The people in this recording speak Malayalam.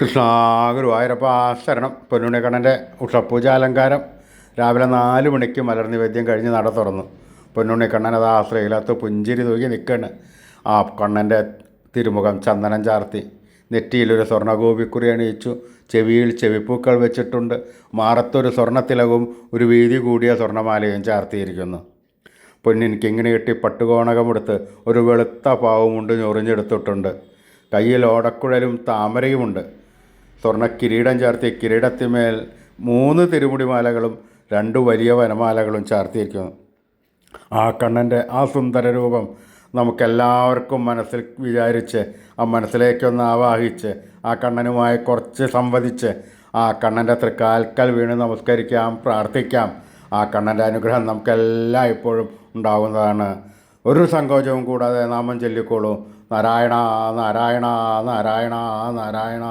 കൃഷ്ണ ഗുരുവായൂരപ്പ ശരണം. പൊന്നുണ്ണിക്കണ്ണൻ്റെ ഉഷപ്പൂജ അലങ്കാരം രാവിലെ 4 മണിക്ക് മലർനിവേദ്യം കഴിഞ്ഞ് നട തുറന്നു. പൊന്നുണ്ണിക്കണ്ണൻ അത് ശ്രീലത്ത് പുഞ്ചിരി തൂക്കി നിൽക്കുകയാണ്. ആ കണ്ണൻ്റെ തിരുമുഖം ചന്ദനം ചാർത്തി, നെറ്റിയിലൊരു സ്വർണ്ണഗോപിക്കുറി അണിയിച്ചു, ചെവിയിൽ ചെവിപ്പൂക്കൾ വെച്ചിട്ടുണ്ട്, മാറത്തൊരു സ്വർണ്ണത്തിലകവും ഒരു വീതി കൂടിയ സ്വർണ്ണമാലയും ചാർത്തിയിരിക്കുന്നു. പൊന്നിൻ കിങ്ങിണി കെട്ടി പട്ടുകോണകമെടുത്ത് ഒരു വെളുത്ത പാവുമുണ്ട് ഞൊറിഞ്ഞെടുത്തിട്ടുണ്ട്. കയ്യിൽ ഓടക്കുഴലും താമരയുമുണ്ട്. സ്വർണ്ണ കിരീടം ചാർത്തി കിരീടത്തിന്മേൽ 3 തിരുമുടിമാലകളും 2 വലിയ വനമാലകളും ചാർത്തിയിരിക്കുന്നു. ആ കണ്ണൻ്റെ ആ സുന്ദര രൂപം നമുക്കെല്ലാവർക്കും മനസ്സിൽ വിചാരിച്ച്, ആ മനസ്സിലേക്കൊന്ന് ആവാഹിച്ച്, ആ കണ്ണനുമായി കുറച്ച് സംവദിച്ച്, ആ കണ്ണൻ്റെ തൃക്കാൽക്കൽ വീണ് നമസ്കരിക്കാം, പ്രാർത്ഥിക്കാം. ആ കണ്ണൻ്റെ അനുഗ്രഹം നമുക്കെല്ലാം ഇപ്പോഴും ഉണ്ടാകുന്നതാണ്. ഒരു സങ്കോചവും കൂടാതെ നാമം ചൊല്ലിക്കോളൂ. നാരായണ നാരായണ നാരായണ നാരായണ.